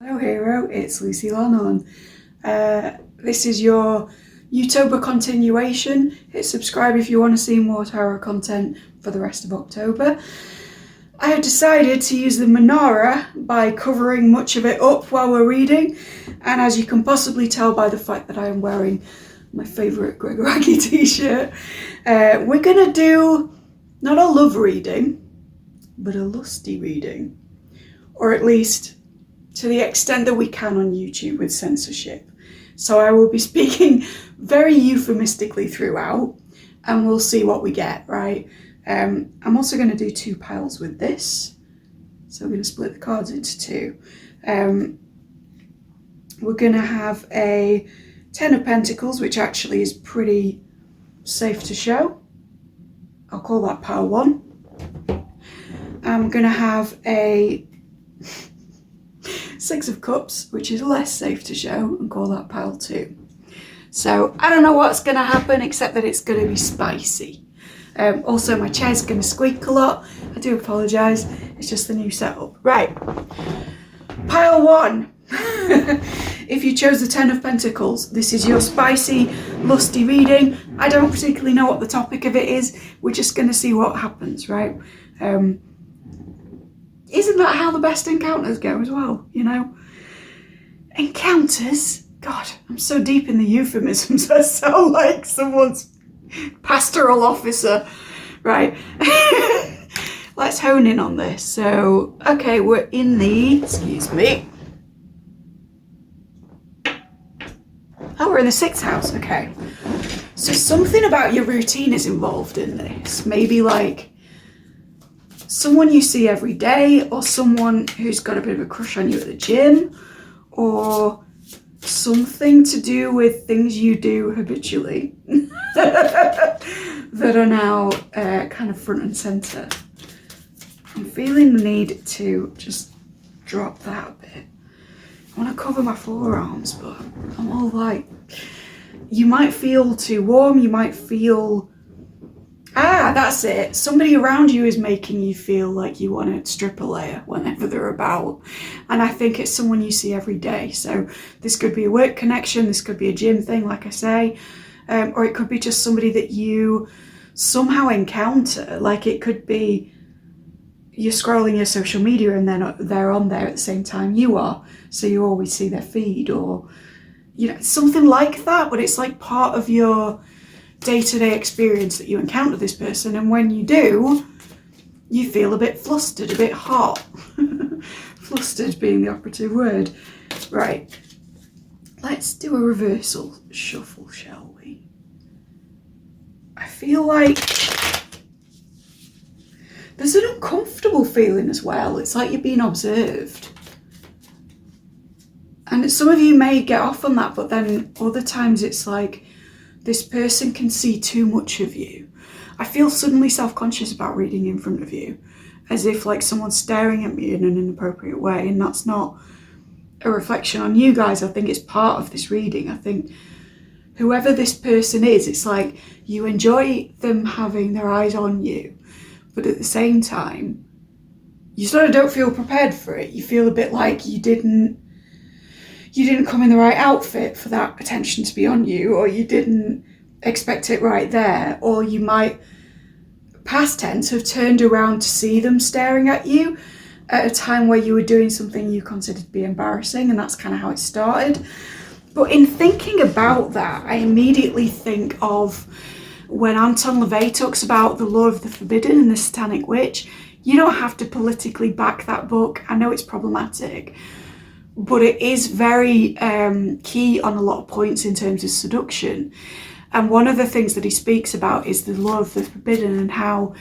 Hello hero, it's Lucy Lannon. This is your Utopia continuation. Hit subscribe if you want to see more tarot content for the rest of October. I have decided to use the menorah by covering much of it up while we're reading, and as you can possibly tell by the fact that I am wearing my favourite Gregoraki t-shirt, we're going to do not a love reading, but a lusty reading, or at least to the extent that we can on YouTube with censorship. So I will be speaking very euphemistically throughout, and we'll see what we get, right? I'm also going to do two piles with this. So we're going to split the cards into two. We're going to have a 10 of Pentacles, which actually is pretty safe to show. I'll call that pile one. I'm going to have a Six of Cups, which is less safe to show, and call that pile two. So I don't know what's going to happen, except that it's going to be spicy. Also, my chair's going to squeak a lot. I do apologise. It's just the new setup. Right. Pile one. If you chose the 10 of Pentacles, this is your spicy, lusty reading. I don't particularly know what the topic of it is. We're just going to see what happens, right? Isn't that how the best encounters go as well, you know? Encounters? God, I'm so deep in the euphemisms. I sound like someone's pastoral officer. Right. Let's hone in on this. So, okay, we're in the, excuse me. Oh, we're in the 6th house, okay. So something about your routine is involved in this. Maybe like someone you see every day, or someone who's got a bit of a crush on you at the gym, or something to do with things you do habitually that are now kind of front and center. I'm feeling the need to just drop that a bit. I want to cover my forearms, but I'm all like, you might feel too warm, you might feel, that's it. Somebody around you is making you feel like you want to strip a layer whenever they're about. And I think it's someone you see every day. So this could be a work connection, this could be a gym thing, like I say, or it could be just somebody that you somehow encounter. Like it could be you're scrolling your social media and they're on there at the same time you are. So you always see their feed, or, you know, something like that. But it's like part of your day-to-day experience that you encounter this person, and when you do, you feel a bit flustered, a bit hot. Flustered being the operative word. Right, let's do a reversal shuffle, shall we? I feel like there's an uncomfortable feeling as well. It's like you're being observed. And some of you may get off on that, but then other times it's like this person can see too much of you. I feel suddenly self-conscious about reading in front of you, as if like someone's staring at me in an inappropriate way, and that's not a reflection on you guys. I think it's part of this reading. I think whoever this person is, it's like you enjoy them having their eyes on you, but at the same time, you sort of don't feel prepared for it. You feel a bit like you didn't come in the right outfit for that attention to be on you, or you didn't expect it right there, or you might, past tense, have turned around to see them staring at you at a time where you were doing something you considered to be embarrassing, and that's kind of how it started. But in thinking about that, I immediately think of when Anton LaVey talks about the law of the forbidden and the satanic witch. You don't have to politically back that book. I know it's problematic, but it is very key on a lot of points in terms of seduction. And one of the things that he speaks about is the law of the forbidden, and how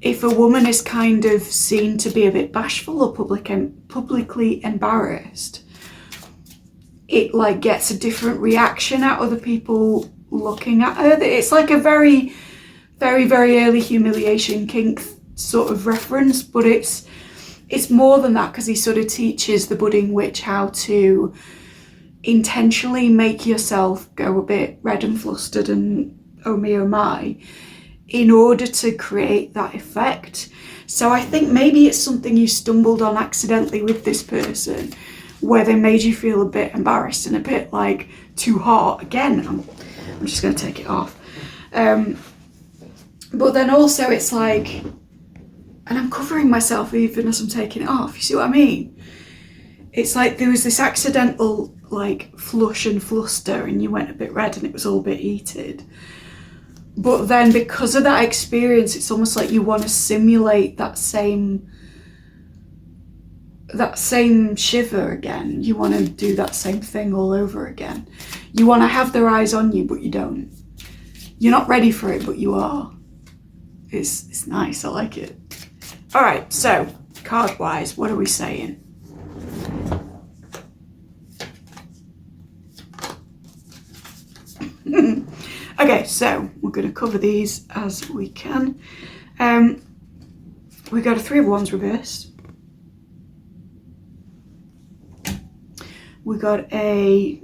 if a woman is kind of seen to be a bit bashful or publicly embarrassed, it like gets a different reaction at other people looking at her. It's like a very, very, very early humiliation kink sort of reference, but it's more than that, because he sort of teaches the budding witch how to intentionally make yourself go a bit red and flustered and oh me oh my, in order to create that effect. So I think maybe it's something you stumbled on accidentally with this person, where they made you feel a bit embarrassed and a bit like too hot. Again, I'm just going to take it off. But then also it's like, and I'm covering myself even as I'm taking it off. You see what I mean? It's like there was this accidental like flush and fluster and you went a bit red and it was all a bit heated. But then because of that experience, it's almost like you want to simulate that same shiver again. You want to do that same thing all over again. You want to have their eyes on you, but you don't. You're not ready for it, but you are. It's nice, I like it. All right, so card-wise, what are we saying? Okay, so we're going to cover these as we can. We got a Three of Wands reversed. We got an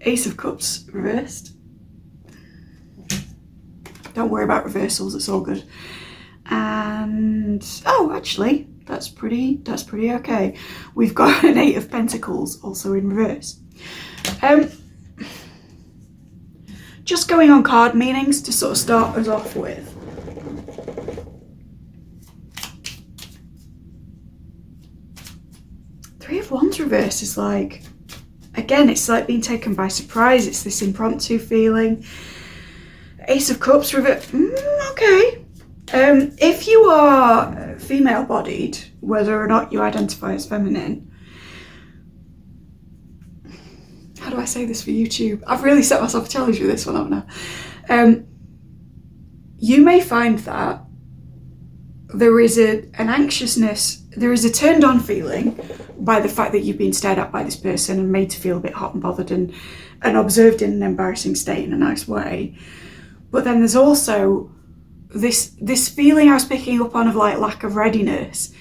Ace of Cups reversed. Don't worry about reversals, it's all good. And oh, actually, that's pretty okay. We've got an Eight of Pentacles also in reverse. Just going on card meanings to sort of start us off with. Three of Wands reverse is like, again, it's like being taken by surprise. It's this impromptu feeling. Ace of Cups reverse, okay. If you are female-bodied, whether or not you identify as feminine, how do I say this for YouTube? I've really set myself a challenge with this one, haven't I? You may find that there is an anxiousness, there is a turned on feeling by the fact that you've been stared at by this person and made to feel a bit hot and bothered and observed in an embarrassing state in a nice way. But then there's also this feeling I was picking up on of like lack of readiness,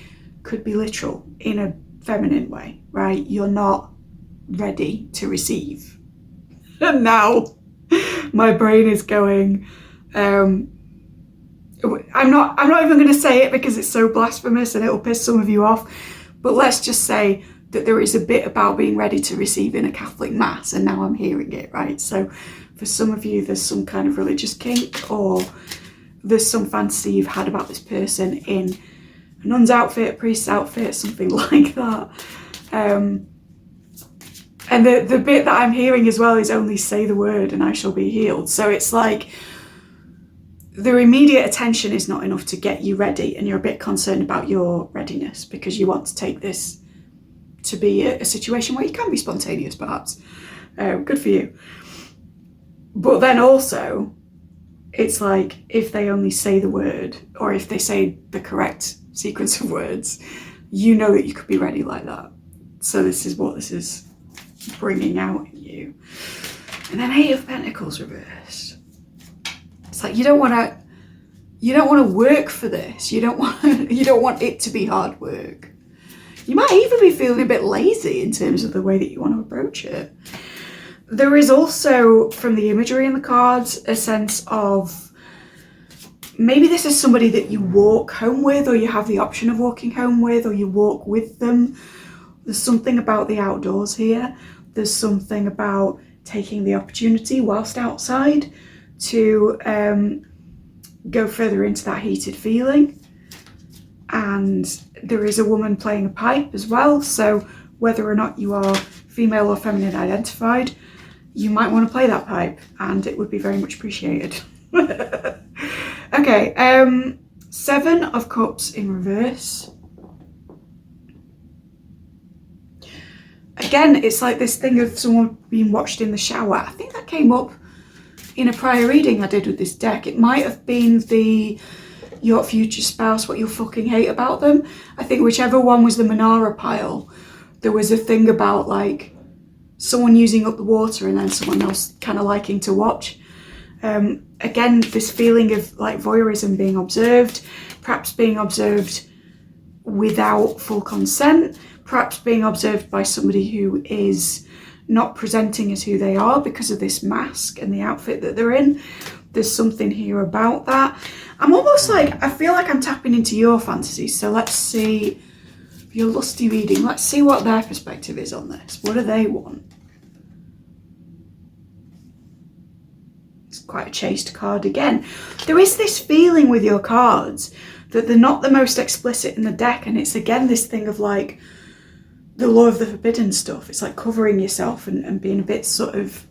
could be literal in a feminine way, right? You're not ready to receive. And now my brain is going, I'm not even going to say it because it's so blasphemous and it'll piss some of you off, but let's just say that there is a bit about being ready to receive in a Catholic mass, and now I'm hearing it, right? So for some of you, there's some kind of religious kink, or there's some fantasy you've had about this person in a nun's outfit, a priest's outfit, something like that. And the bit that I'm hearing as well is only say the word and I shall be healed. So it's like their immediate attention is not enough to get you ready, and you're a bit concerned about your readiness because you want to take this to be a situation where you can be spontaneous, perhaps. Good for you. But then also, it's like if they only say the word, or if they say the correct sequence of words, you know that you could be ready like that. So this is what this is bringing out in you. And then Eight of Pentacles reversed. It's like you don't want to work for this. You don't want it to be hard work. You might even be feeling a bit lazy in terms of the way that you want to approach it. There is also, from the imagery in the cards, a sense of maybe this is somebody that you walk home with, or you have the option of walking home with, or you walk with them. There's something about the outdoors here. There's something about taking the opportunity whilst outside to go further into that heated feeling. And there is a woman playing a pipe as well. So whether or not you are female or feminine identified, you might want to play that pipe and it would be very much appreciated. Okay, Seven of Cups in reverse. Again, it's like this thing of someone being watched in the shower. I think that came up in a prior reading I did with this deck. It might have been the your future spouse, what you'll fucking hate about them. I think whichever one was the Manara pile, there was a thing about like someone using up the water and then someone else kind of liking to watch. Again, this feeling of like voyeurism, being observed, perhaps being observed without full consent, perhaps being observed by somebody who is not presenting as who they are because of this mask and the outfit that they're in. There's something here about that. I'm almost like, I feel like I'm tapping into your fantasies. So let's see your lusty reading. Let's see what their perspective is on this. What do they want? It's quite a chaste card again. There is this feeling with your cards that they're not the most explicit in the deck, and it's again this thing of like the law of the forbidden stuff. It's like covering yourself and being a bit sort of,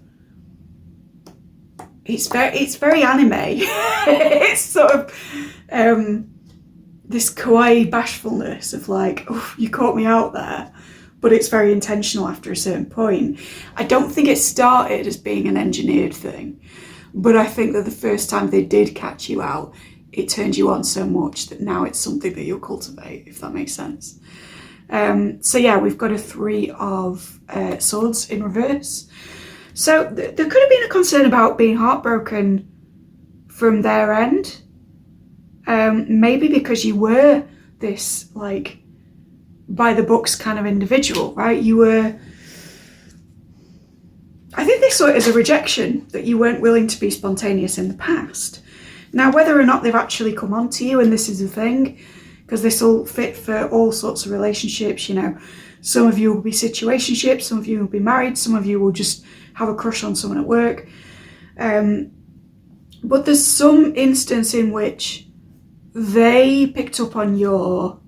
it's very anime. It's sort of this kawaii bashfulness of like, oh, you caught me out there, but it's very intentional after a certain point. I don't think it started as being an engineered thing, but I think that the first time they did catch you out, it turned you on so much that now it's something that you'll cultivate, if that makes sense. So yeah, we've got a 3 of swords in reverse. So there could have been a concern about being heartbroken from their end. Maybe because you were this like by the books kind of individual, right? You were, I think they saw it as a rejection, that you weren't willing to be spontaneous in the past. Now, whether or not they've actually come on to you, and this is the thing, because this will fit for all sorts of relationships, you know, some of you will be situationships, some of you will be married, some of you will just have a crush on someone at work. But there's some instance in which they picked up on your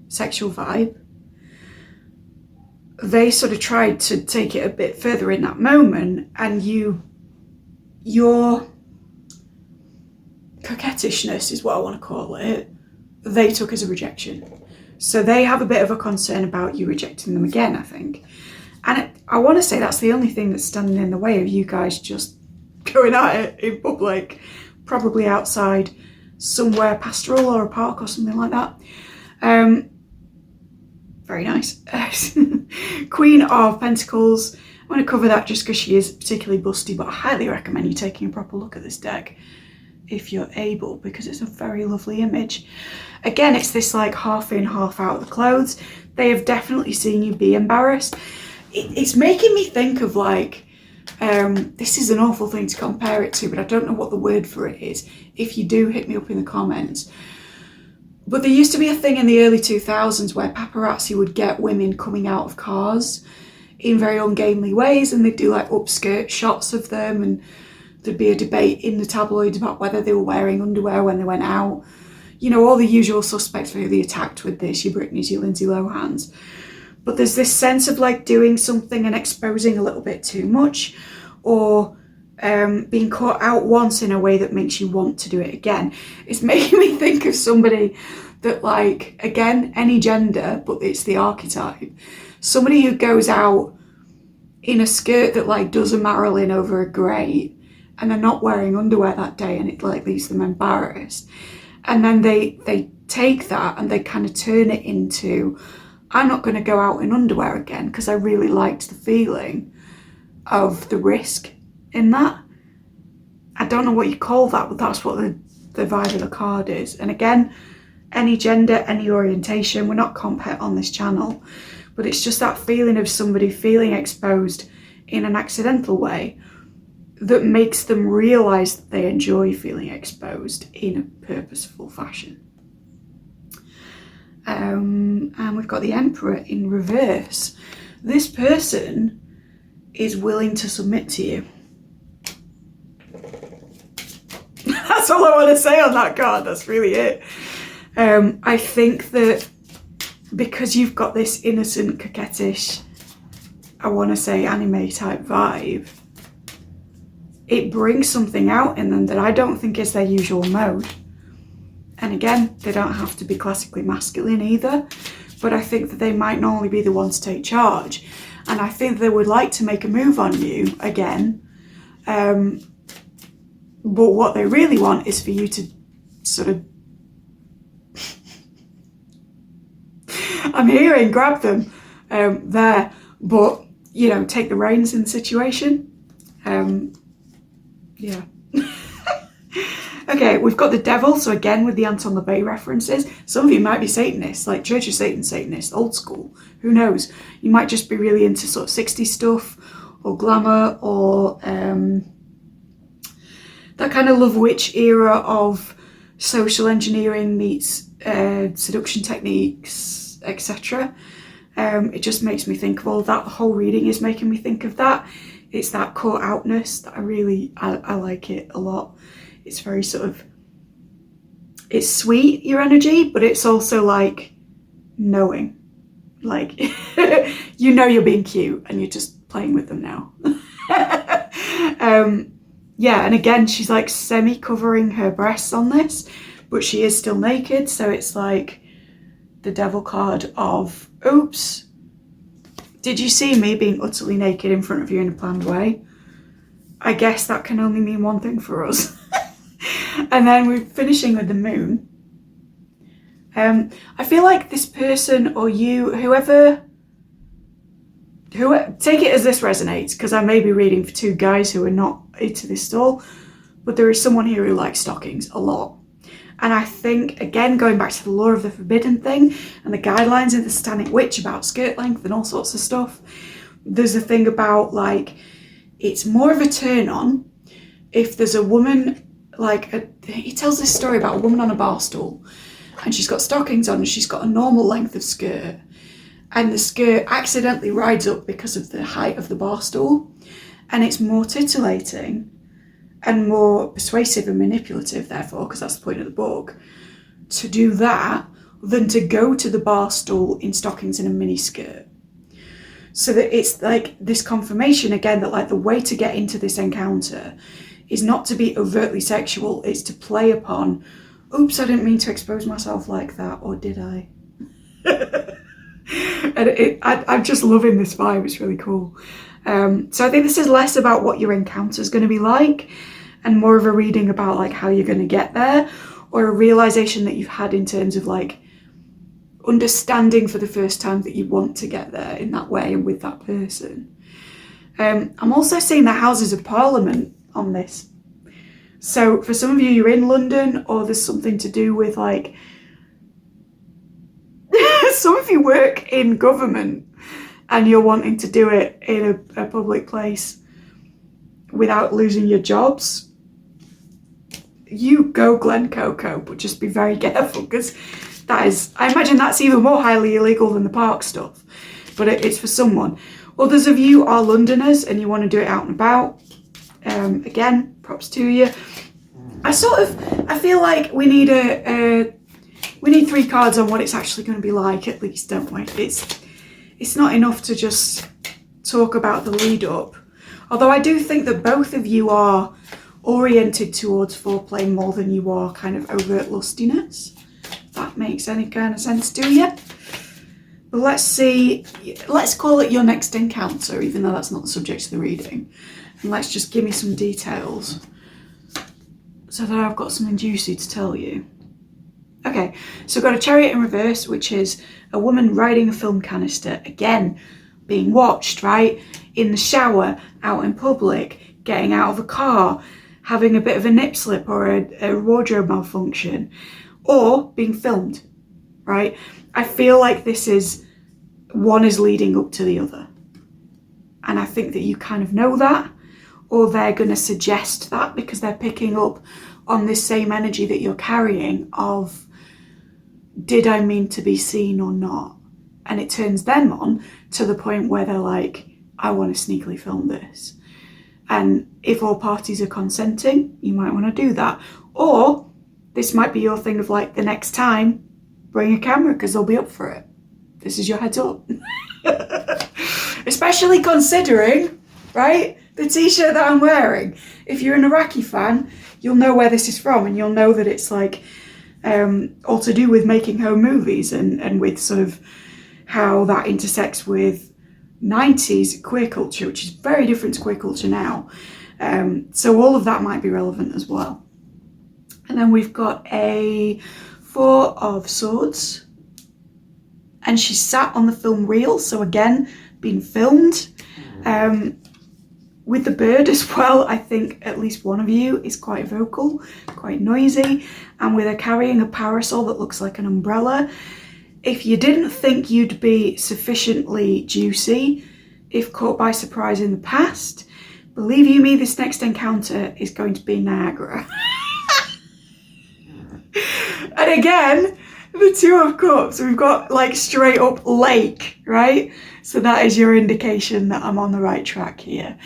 sexual vibe. They sort of tried to take it a bit further in that moment, and your coquettishness is what I want to call it, they took as a rejection. So they have a bit of a concern about you rejecting them again, I think. And I want to say that's the only thing that's standing in the way of you guys just going at it in public, probably outside somewhere pastoral or a park or something like that. Very nice. Queen of Pentacles. I'm going to cover that just because she is particularly busty, but I highly recommend you taking a proper look at this deck if you're able, because it's a very lovely image. Again, it's this like half in, half out of the clothes. They have definitely seen you be embarrassed. It's making me think of like, this is an awful thing to compare it to, but I don't know what the word for it is. If you do, hit me up in the comments. But there used to be a thing in the early 2000s where paparazzi would get women coming out of cars in very ungainly ways, and they'd do like upskirt shots of them, and there'd be a debate in the tabloids about whether they were wearing underwear when they went out. You know, all the usual suspects really attacked with this, your Britneys, your Lindsay Lohans. But there's this sense of like doing something and exposing a little bit too much, or being caught out once in a way that makes you want to do it again. It's making me think of somebody that, like, again, any gender, but it's the archetype. Somebody who goes out in a skirt that like does a Marilyn over a grate, and they're not wearing underwear that day, and it like leaves them embarrassed. And then they take that and they kind of turn it into, I'm not going to go out in underwear again because I really liked the feeling of the risk in that. I don't know what you call that, but that's what the vibe of the card is. And again, any gender, any orientation, we're not compet on this channel, but it's just that feeling of somebody feeling exposed in an accidental way that makes them realise that they enjoy feeling exposed in a purposeful fashion. And we've got the Emperor in reverse. This person is willing to submit to you. That's all I want to say on that card. That's really it. I think that because you've got this innocent, coquettish, I want to say anime type vibe, it brings something out in them that I don't think is their usual mode. And again, they don't have to be classically masculine either, but I think that they might normally be the ones to take charge. And I think they would like to make a move on you again. But what they really want is for you to sort of, I'm hearing grab them there, but, you know, take the reins in the situation. Yeah. Okay, we've got the Devil. So again, with the Anton LaVey references, some of you might be Satanists, like Church of Satan Satanists, old school. Who knows? You might just be really into sort of 60s stuff or glamour or that kind of love witch era of social engineering meets seduction techniques, etc. It just makes me think of all that. The whole reading is making me think of that. It's that caught outness that I like it a lot. It's very sort of, it's sweet, your energy, but it's also like knowing. Like, you know you're being cute and you're just playing with them now. Yeah, and again, she's like semi-covering her breasts on this, but she is still naked, so it's like the devil card of, oops, did you see me being utterly naked in front of you in a planned way? I guess that can only mean one thing for us. And then we're finishing with the moon. I feel like this person or you, whoever, take it as this resonates, because I may be reading for two guys who are not into this at all, but there is someone here who likes stockings a lot. And I think, again, going back to the law of the forbidden thing and the guidelines of the Satanic Witch about skirt length and all sorts of stuff, there's a thing about, like, it's more of a turn on if there's a woman, like, he tells this story about a woman on a bar stool, and she's got stockings on and she's got a normal length of skirt, and the skirt accidentally rides up because of the height of the bar stool, and it's more titillating and more persuasive and manipulative, therefore, because that's the point of the book, to do that than to go to the bar stool in stockings and a mini skirt. So that it's like this confirmation again that like the way to get into this encounter is not to be overtly sexual, it's to play upon, oops, I didn't mean to expose myself like that, or did I? And I'm just loving this vibe, it's really cool. So I think this is less about what your encounter is going to be like and more of a reading about like how you're going to get there, or a realization that you've had in terms of like understanding for the first time that you want to get there in that way and with that person. I'm also seeing the Houses of Parliament on this. So for some of you, you're in London, or there's something to do with like, some of you work in government and you're wanting to do it in a public place without losing your jobs. You go Glen Coco, but just be very careful, because that is, I imagine that's even more highly illegal than the park stuff, but it's for someone. Others of you are Londoners and you want to do it out and about. Again, props to you. I feel like we need we need three cards on what it's actually going to be like, at least, don't we? It's not enough to just talk about the lead up. Although I do think that both of you are oriented towards foreplay more than you are kind of overt lustiness. If that makes any kind of sense to you. But let's see, let's call it your next encounter, even though that's not the subject of the reading. And let's just give me some details so that I've got something juicy to tell you. Okay, so I've got a chariot in reverse, which is a woman riding a film canister, again, being watched, right? In the shower, out in public, getting out of a car, having a bit of a nip slip or a wardrobe malfunction, or being filmed, right? I feel like this is, one is leading up to the other. And I think that you kind of know that, or they're going to suggest that because they're picking up on this same energy that you're carrying of, did I mean to be seen or not? And it turns them on to the point where they're like, I want to sneakily film this. And if all parties are consenting, you might want to do that. Or this might be your thing of like, the next time, bring a camera because they'll be up for it. This is your heads up. Especially considering, right, the t-shirt that I'm wearing. If you're an Iraqi fan, you'll know where this is from, and you'll know that it's like all to do with making home movies and with sort of how that intersects with 90s queer culture, which is very different to queer culture now. So all of that might be relevant as well. And then we've got a 4 of Swords, and she's sat on the film reel, so again, being filmed. With the bird as well, I think at least one of you is quite vocal, quite noisy, and with her carrying a parasol that looks like an umbrella. If you didn't think you'd be sufficiently juicy, if caught by surprise in the past, believe you me, this next encounter is going to be Niagara. And again, the Two of Cups, we've got like straight up lake, right? So that is your indication that I'm on the right track here.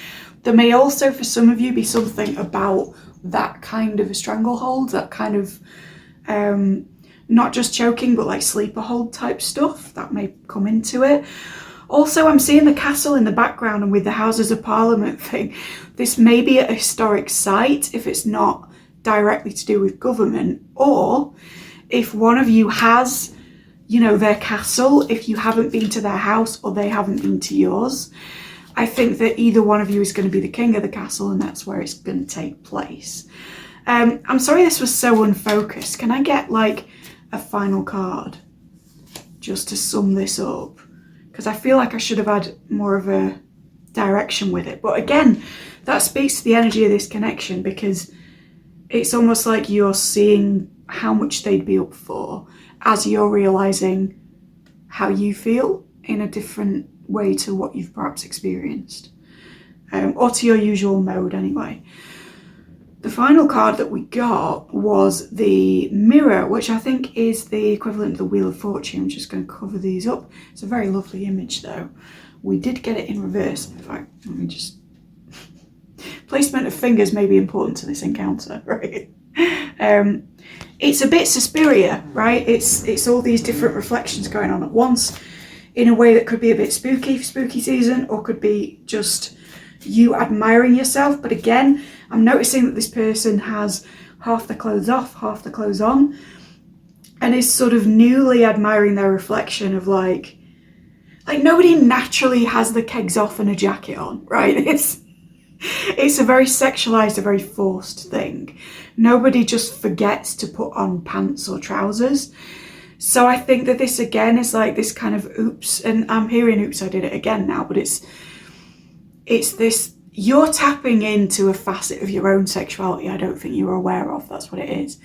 There may also, for some of you, be something about that kind of a stranglehold, that kind of not just choking, but like sleeper hold type stuff that may come into it. Also, I'm seeing the castle in the background, and with the Houses of Parliament thing, this may be a historic site if it's not directly to do with government, or if one of you has, you know, their castle, if you haven't been to their house or they haven't been to yours, I think that either one of you is going to be the king of the castle, and that's where it's going to take place. I'm sorry this was so unfocused. Can I get like a final card just to sum this up? Because I feel like I should have had more of a direction with it. But again, that speaks to the energy of this connection, because it's almost like you're seeing how much they'd be up for as you're realizing how you feel in a different way to what you've perhaps experienced, or to your usual mode anyway. The final card that we got was the Mirror, which I think is the equivalent of the Wheel of Fortune. I'm just going to cover these up. It's a very lovely image though. We did get it in reverse. In fact, let me just... Placement of fingers may be important to this encounter, right? It's a bit Suspiria, right? It's all these different reflections going on at once in a way that could be a bit spooky for spooky season, or could be just you admiring yourself. But again, I'm noticing that this person has half the clothes off, half the clothes on, and is sort of newly admiring their reflection of like nobody naturally has the kegs off and a jacket on, right? It's a very sexualized, a very forced thing. Nobody just forgets to put on pants or trousers. So I think that this again is like this kind of oops, and I'm hearing oops, I did it again now, but it's this, you're tapping into a facet of your own sexuality I don't think you were aware of. That's what it is.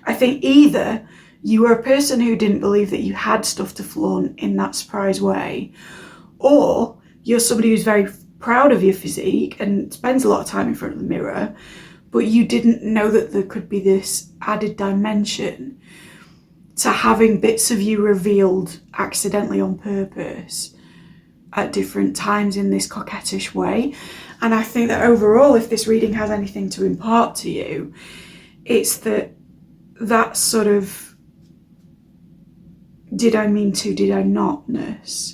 I think either you were a person who didn't believe that you had stuff to flaunt in that surprise way, or you're somebody who's very proud of your physique and spends a lot of time in front of the mirror, but you didn't know that there could be this added dimension to having bits of you revealed accidentally on purpose at different times in this coquettish way. And I think that overall, if this reading has anything to impart to you, it's that sort of did I mean to, did I not-ness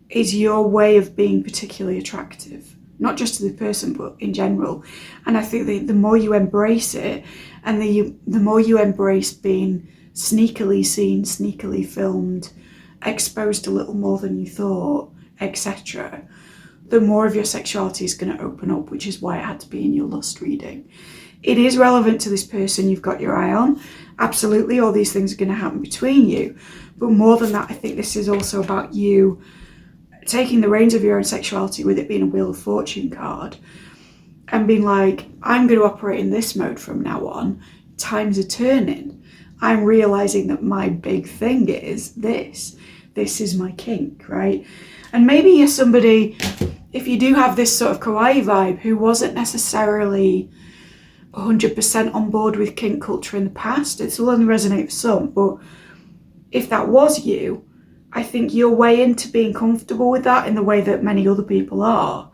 is your way of being particularly attractive, not just to the person, but in general. And I think the more you embrace it, and the more you embrace being sneakily seen, sneakily filmed, exposed a little more than you thought, etc., the more of your sexuality is going to open up, which is why it had to be in your lust reading. It is relevant to this person you've got your eye on. Absolutely, all these things are going to happen between you. But more than that, I think this is also about you taking the reins of your own sexuality, with it being a Wheel of Fortune card, and being like, I'm going to operate in this mode from now on. Times are turning. I'm realizing that my big thing is this. This is my kink, right? And maybe you're somebody, if you do have this sort of kawaii vibe, who wasn't necessarily 100% on board with kink culture in the past. It will only resonate for some, but if that was you, I think your way into being comfortable with that in the way that many other people are,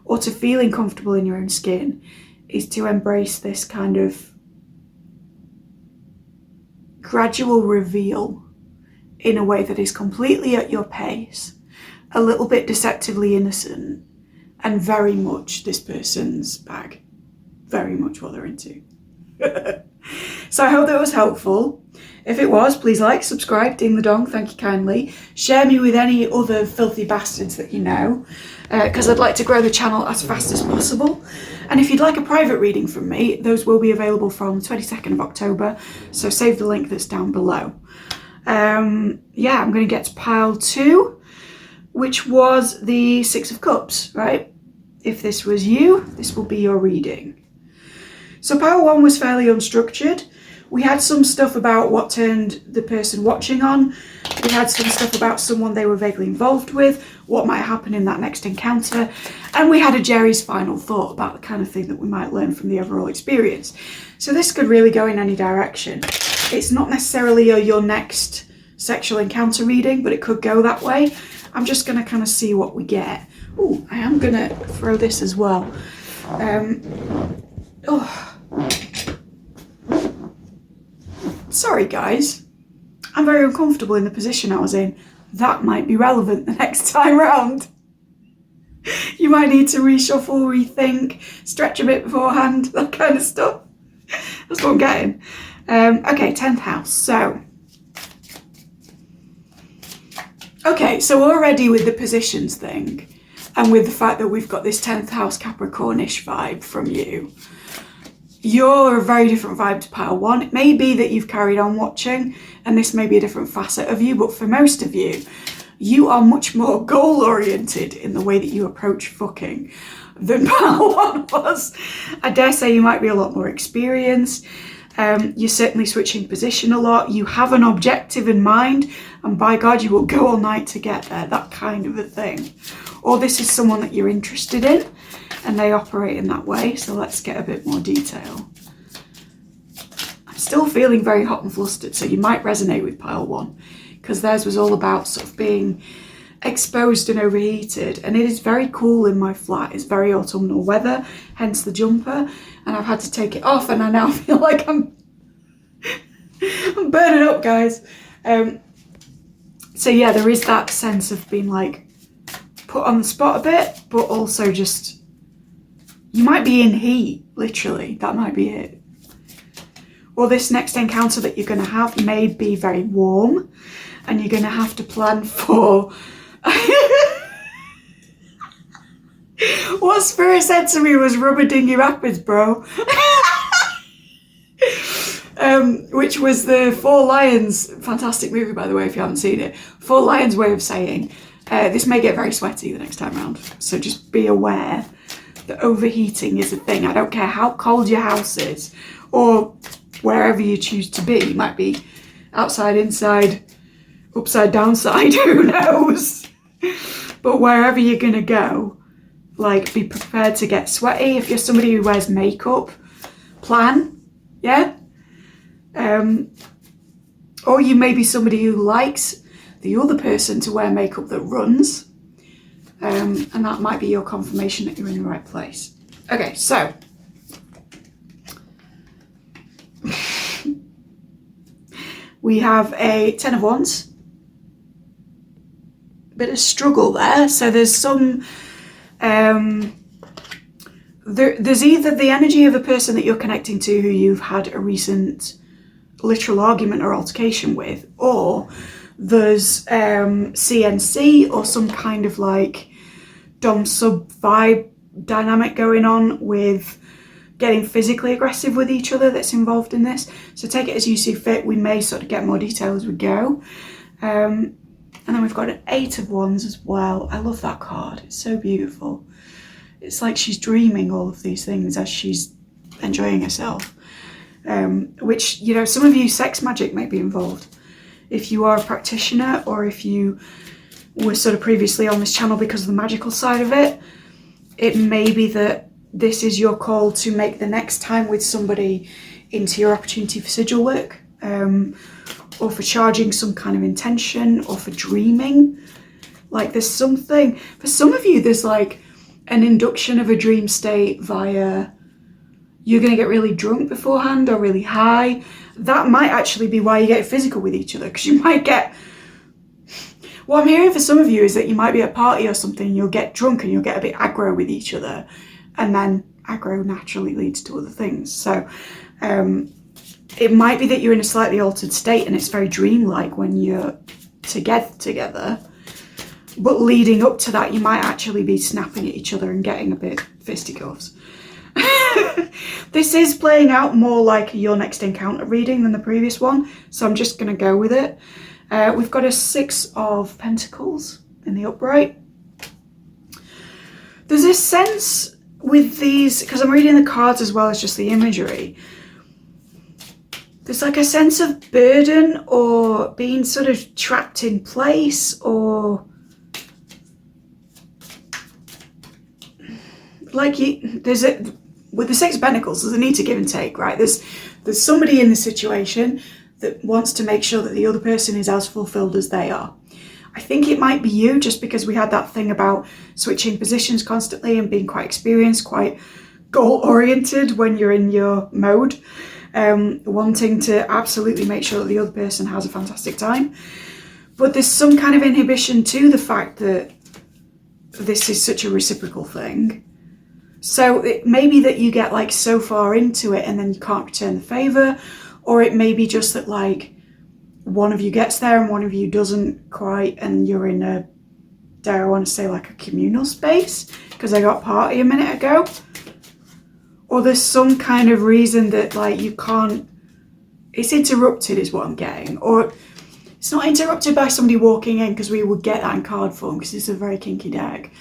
or to feeling comfortable in your own skin, is to embrace this kind of gradual reveal in a way that is completely at your pace, a little bit deceptively innocent, and very much this person's bag. Very much what they're into. So I hope that was helpful. If it was, please like, subscribe, ding the dong, thank you kindly. Share me with any other filthy bastards that you know, because I'd like to grow the channel as fast as possible. And if you'd like a private reading from me, those will be available from the 22nd of October, so save the link that's down below. Yeah, I'm going to get to pile 2, which was the Six of Cups, right? If this was you, this will be your reading. So pile 1 was fairly unstructured. We had some stuff about what turned the person watching on. We had some stuff about someone they were vaguely involved with, what might happen in that next encounter. And we had a Jerry's final thought about the kind of thing that we might learn from the overall experience. So this could really go in any direction. It's not necessarily your next sexual encounter reading, but it could go that way. I'm just going to kind of see what we get. Oh, I am going to throw this as well. Sorry, guys. I'm very uncomfortable in the position I was in. That might be relevant the next time round. You might need to reshuffle, rethink, stretch a bit beforehand, that kind of stuff. That's what I'm getting. Okay, 10th house. So already with the positions thing, and with the fact that we've got this 10th house Capricornish vibe from you, you're a very different vibe to pile 1. It may be that you've carried on watching, and this may be a different facet of you, but for most of you, you are much more goal-oriented in the way that you approach fucking than pile 1 was. I dare say you might be a lot more experienced. You're certainly switching position a lot. You have an objective in mind, and by God, you will go all night to get there, that kind of a thing. Or this is someone that you're interested in, and they operate in that way. So let's get a bit more detail. I'm still feeling very hot and flustered, so you might resonate with pile 1, because theirs was all about sort of being exposed and overheated, and it is very cool in my flat. It's very autumnal weather, hence the jumper, and I've had to take it off, and I now feel like I'm burning up, guys. So yeah, there is that sense of being like put on the spot a bit, but also just, you might be in heat, literally, that might be it. Or this next encounter that you're going to have may be very warm, and you're going to have to plan for what Spirit said to me was rubber dinghy rapids, bro. Which was the Four Lions, fantastic movie by the way if you haven't seen it, Four Lions way of saying this may get very sweaty the next time round, so just be aware that overheating is a thing. I don't care how cold your house is or wherever you choose to be. You might be outside, inside, upside downside, who knows. But wherever you're gonna go, like, be prepared to get sweaty. If you're somebody who wears makeup, plan, yeah? Or you may be somebody who likes the other person to wear makeup that runs, and that might be your confirmation that you're in the right place. Okay, so we have a 10 of Wands. Bit of struggle there. So there's some, there's either the energy of a person that you're connecting to who you've had a recent literal argument or altercation with, or there's CNC or some kind of like dom sub vibe dynamic going on with getting physically aggressive with each other that's involved in this. So take it as you see fit. We may sort of get more detail as we go. And then we've got an 8 of Wands as well. I love that card. It's so beautiful. It's like she's dreaming all of these things as she's enjoying herself. Which, you know, some of you, sex magic may be involved. If you are a practitioner, or if you were sort of previously on this channel because of the magical side of it, it may be that this is your call to make the next time with somebody into your opportunity for sigil work. Or for charging some kind of intention, or for dreaming. Like there's something, for some of you, there's like an induction of a dream state via, you're going to get really drunk beforehand or really high. That might actually be why you get physical with each other, because you might get, what I'm hearing for some of you is that you might be at a party or something, and you'll get drunk and you'll get a bit aggro with each other, and then aggro naturally leads to other things. So it might be that you're in a slightly altered state and it's very dreamlike when you're together. But leading up to that, you might actually be snapping at each other and getting a bit fisticuffs. This is playing out more like your next encounter reading than the previous one, so I'm just going to go with it. We've got a 6 of Pentacles in the upright. There's a sense with these, because I'm reading the cards as well as just the imagery, there's like a sense of burden or being sort of trapped in place, or like there's a, with the 6 of Pentacles, there's a need to give and take, right? There's somebody in the situation that wants to make sure that the other person is as fulfilled as they are. I think it might be you, just because we had that thing about switching positions constantly and being quite experienced, quite goal-oriented when you're in your mode, wanting to absolutely make sure that the other person has a fantastic time. But there's some kind of inhibition to the fact that this is such a reciprocal thing. So it may be that you get like so far into it and then you can't return the favour, or it may be just that like one of you gets there and one of you doesn't quite, and you're in a, dare I want to say, like a communal space because I got party a minute ago. Or there's some kind of reason that like you can't, it's interrupted is what I'm getting. Or it's not interrupted by somebody walking in, because we would get that in card form because it's a very kinky deck.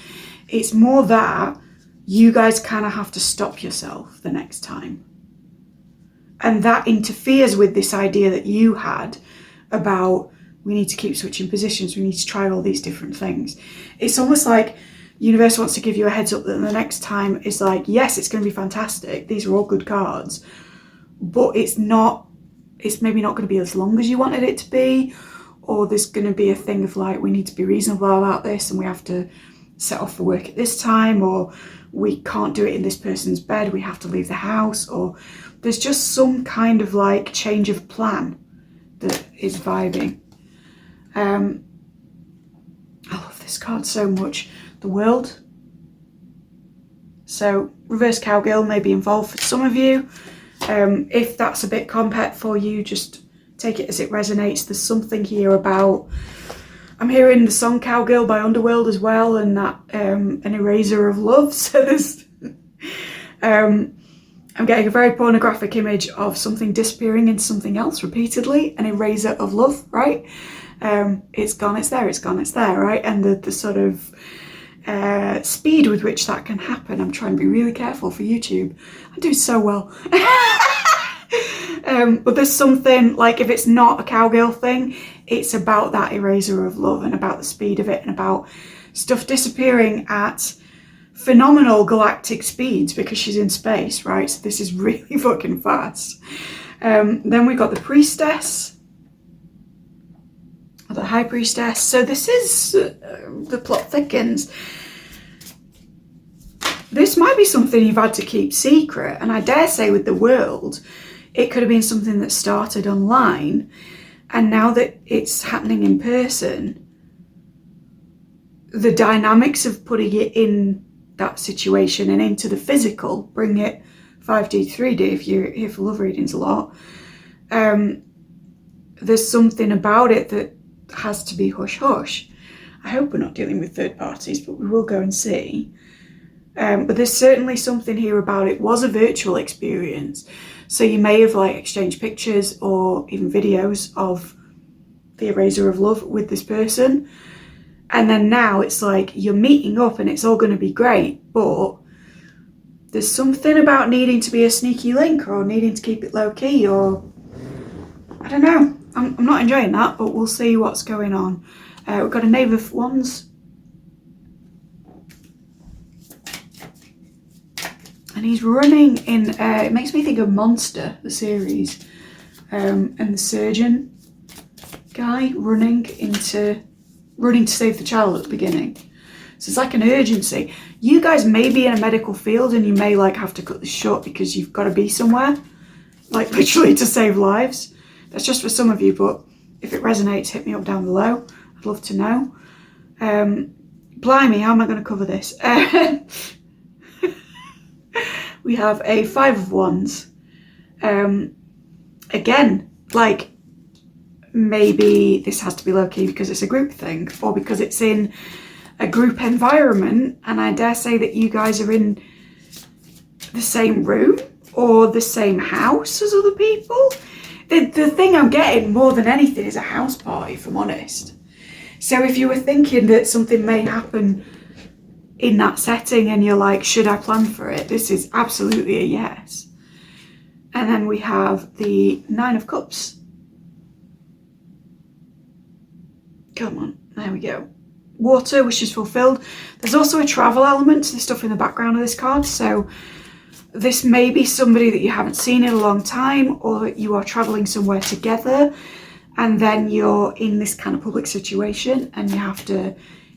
It's more that you guys kind of have to stop yourself the next time. And that interferes with this idea that you had about we need to keep switching positions, we need to try all these different things. It's almost like universe wants to give you a heads up that the next time is like, yes, it's going to be fantastic, these are all good cards, but it's maybe not going to be as long as you wanted it to be, or there's going to be a thing of like, we need to be reasonable about this and we have to set off for work at this time, or we can't do it in this person's bed, we have to leave the house, or there's just some kind of like change of plan that is vibing. I love this card so much. The World. So reverse cowgirl may be involved for some of you. If that's a bit complex for you, just take it as it resonates. There's something here about, I'm hearing the song Cowgirl by Underworld as well, and that an eraser of love. So there's I'm getting a very pornographic image of something disappearing into something else repeatedly, an eraser of love, right? It's gone, it's there, it's gone, it's there, right? And the sort of speed with which that can happen. I'm trying to be really careful for YouTube. I do so well. But there's something, like if it's not a cowgirl thing, it's about that eraser of love and about the speed of it and about stuff disappearing at phenomenal galactic speeds because she's in space, right? So this is really fucking fast. Then we've got the priestess, or the high priestess. So this is, the plot thickens. This might be something you've had to keep secret, and I dare say with the World, it could have been something that started online, and now that it's happening in person, the dynamics of putting it in that situation and into the physical, bring it 5D, 3D if you're here for love readings a lot, there's something about it that has to be hush hush. I hope we're not dealing with third parties, but we will go and see. But there's certainly something here about it was a virtual experience. So you may have like exchanged pictures or even videos of the eraser of love with this person. And then now it's like you're meeting up and it's all going to be great, but there's something about needing to be a sneaky link or needing to keep it low key, or I don't know. I'm not enjoying that, but we'll see what's going on. We've got a Knave of Wands. And he's running in, it makes me think of Monster, the series, and the surgeon guy running to save the child at the beginning. So it's like an urgency. You guys may be in a medical field and you may like have to cut this short because you've got to be somewhere, like literally to save lives. That's just for some of you, but if it resonates, hit me up down below. I'd love to know. Blimey, how am I going to cover this? We have a Five of Wands. Again, like maybe this has to be low-key because it's a group thing, or because it's in a group environment, and I dare say that you guys are in the same room or the same house as other people. The thing I'm getting more than anything is a house party, if I'm honest. So if you were thinking that something may happen in that setting and you're like, should I plan for it? This is absolutely a yes. And then we have the Nine of Cups. Come on, there we go. Water, wishes fulfilled. There's also a travel element to the stuff in the background of this card. So This may be somebody that you haven't seen in a long time, or you are traveling somewhere together and then you're in this kind of public situation and you have to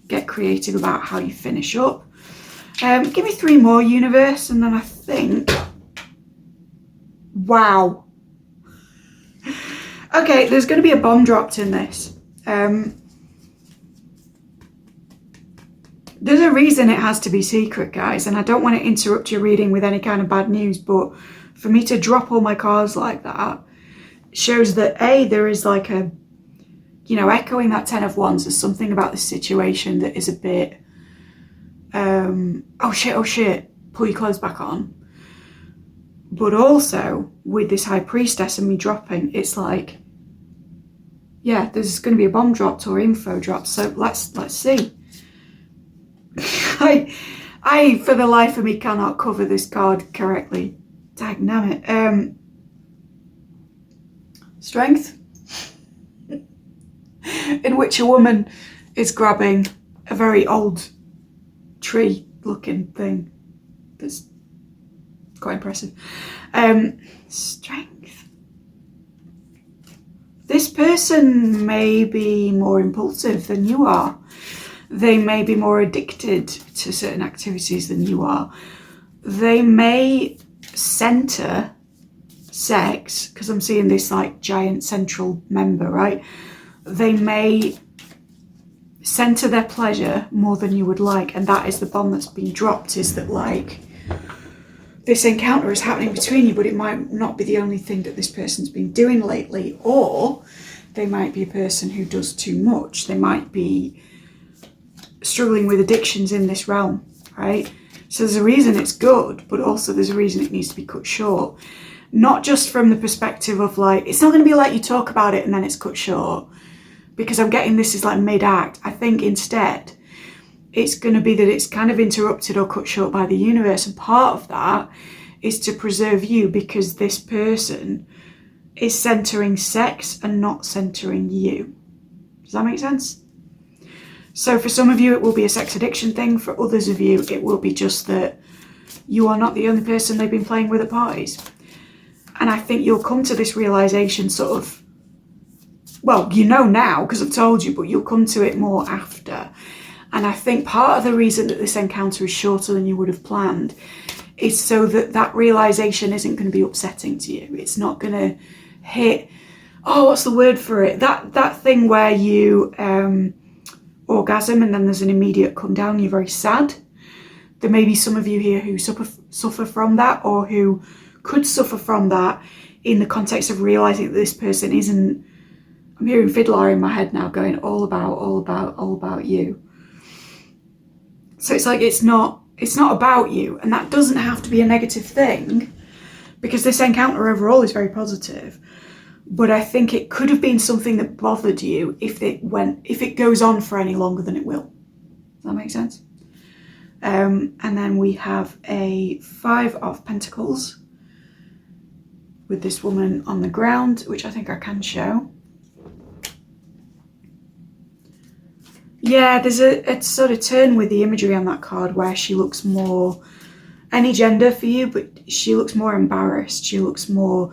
get creative about how you finish up. Give me 3 more, universe, and then I think... Wow. Okay, there's going to be a bomb dropped in this. There's a reason it has to be secret, guys, and I don't want to interrupt your reading with any kind of bad news, but for me to drop all my cards like that shows that, A, there is like a, you know, echoing that 10 of Wands, there's something about this situation that is a bit, oh shit, pull your clothes back on. But also, with this High Priestess and me dropping, it's like, yeah, there's going to be a bomb dropped or info dropped, so let's see. I, for the life of me, cannot cover this card correctly. Dagnammit. Strength, in which a woman is grabbing a very old tree-looking thing. That's quite impressive. Strength. This person may be more impulsive than you are. They may be more addicted to certain activities than you are. They may center sex, because I'm seeing this like giant central member, right? They may center their pleasure more than you would like, and that is the bomb that's been dropped, is that like this encounter is happening between you, but it might not be the only thing that this person's been doing lately, or they might be a person who does too much. They might be struggling with addictions in this realm, right? So there's a reason it's good, but also there's a reason it needs to be cut short. Not just from the perspective of like, it's not going to be like you talk about it and then it's cut short, because I'm getting this is like mid-act. I think instead it's going to be that it's kind of interrupted or cut short by the universe, and part of that is to preserve you, because this person is centering sex and not centering you. Does that make sense? So for some of you, it will be a sex addiction thing. For others of you, it will be just that you are not the only person they've been playing with at parties. And I think you'll come to this realization sort of, well, you know now because I've told you, but you'll come to it more after. And I think part of the reason that this encounter is shorter than you would have planned is so that that realization isn't going to be upsetting to you. It's not going to hit, oh, what's the word for it? That thing where you orgasm and then there's an immediate come down, you're very sad. There may be some of you here who suffer from that, or who could suffer from that in the context of realizing that this person isn't, I'm hearing fiddler in my head now going all about you. So it's like, it's not about you, and that doesn't have to be a negative thing, because this encounter overall is very positive. But I think it could have been something that bothered you if it goes on for any longer than it will. Does that make sense? And then we have a 5 of Pentacles with this woman on the ground, which I think I can show. Yeah, there's a sort of turn with the imagery on that card where she looks more, any gender for you, but she looks more embarrassed. She looks more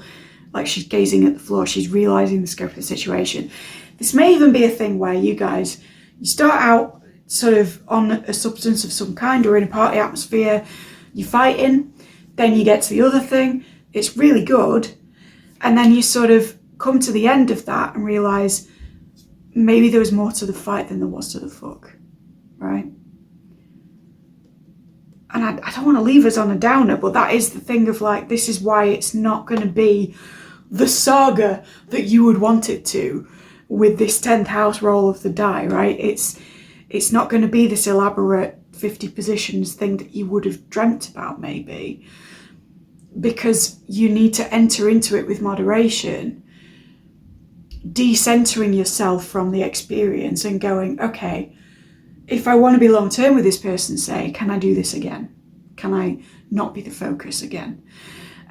like she's gazing at the floor. She's realizing the scope of the situation. This may even be a thing where you guys, you start out sort of on a substance of some kind or in a party atmosphere, you're fighting, then you get to the other thing, it's really good, and then you sort of come to the end of that and realize maybe there was more to the fight than there was to the fuck, right? And I don't want to leave us on a downer, but that is the thing of like, this is why it's not going to be the saga that you would want it to with this 10th house roll of the die, right? It's not going to be this elaborate 50 positions thing that you would have dreamt about maybe, because you need to enter into it with moderation, decentering yourself from the experience and going, okay, if I want to be long term with this person, say, can I do this again? Can I not be the focus again?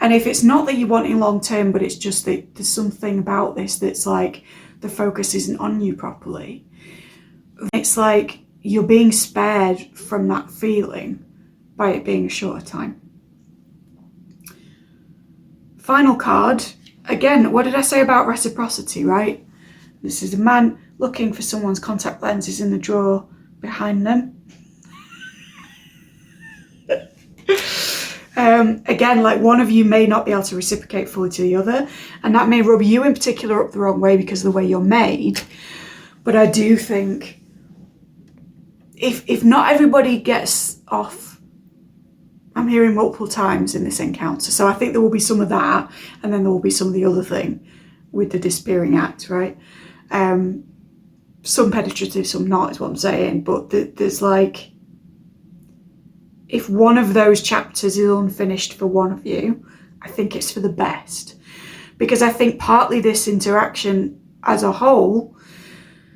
And if it's not that you're wanting long term, but it's just that there's something about this that's like the focus isn't on you properly, it's like you're being spared from that feeling by it being a shorter time. Final card. Again, what did I say about reciprocity, right? This is a man looking for someone's contact lenses in the drawer behind them. Again, like one of you may not be able to reciprocate fully to the other, and that may rub you in particular up the wrong way because of the way you're made. But I do think if not everybody gets off, I'm hearing multiple times in this encounter, so I think there will be some of that, and then there will be some of the other thing with the disappearing act, right? Some penetrative, some not, is what I'm saying, but there's like, if one of those chapters is unfinished for one of you, I think it's for the best. Because I think partly this interaction as a whole,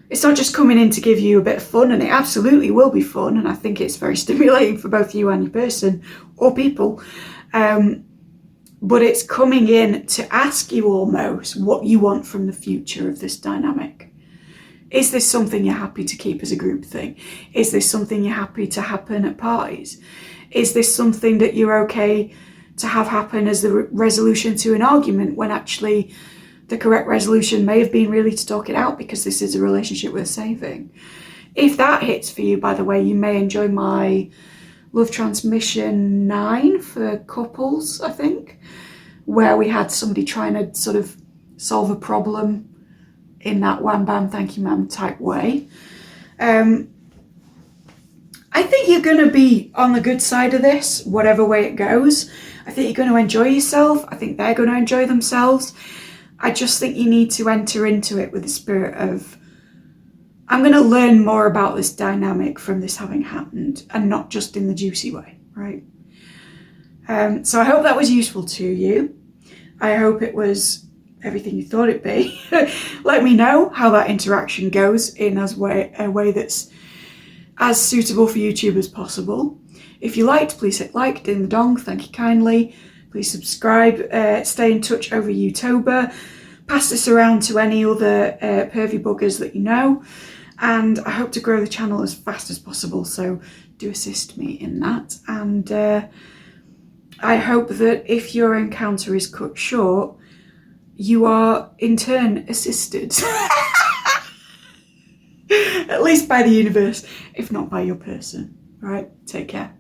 it's not just coming in to give you a bit of fun, and it absolutely will be fun, and I think it's very stimulating for both you and your person, or people. But it's coming in to ask you almost what you want from the future of this dynamic. Is this something you're happy to keep as a group thing? Is this something you're happy to happen at parties? Is this something that you're okay to have happen as the resolution to an argument, when actually the correct resolution may have been really to talk it out, because this is a relationship worth saving? If that hits for you, by the way, you may enjoy my Love Transmission 9 for couples, I think, where we had somebody trying to sort of solve a problem in that wham bam thank you ma'am type way. I think you're going to be on the good side of this, whatever way it goes. I think you're going to enjoy yourself. I think they're going to enjoy themselves. I just think you need to enter into it with the spirit of, I'm going to learn more about this dynamic from this having happened, and not just in the juicy way, right? So I hope that was useful to you. I hope it was everything you thought it'd be. Let me know how that interaction goes in a way that's as suitable for YouTube as possible. If you liked, please hit like, ding the dong, thank you kindly. Please subscribe, stay in touch over YouTuber, pass this around to any other pervy buggers that you know, and I hope to grow the channel as fast as possible, so do assist me in that. And I hope that if your encounter is cut short, you are in turn assisted. At least by the universe, if not by your person. All right, take care.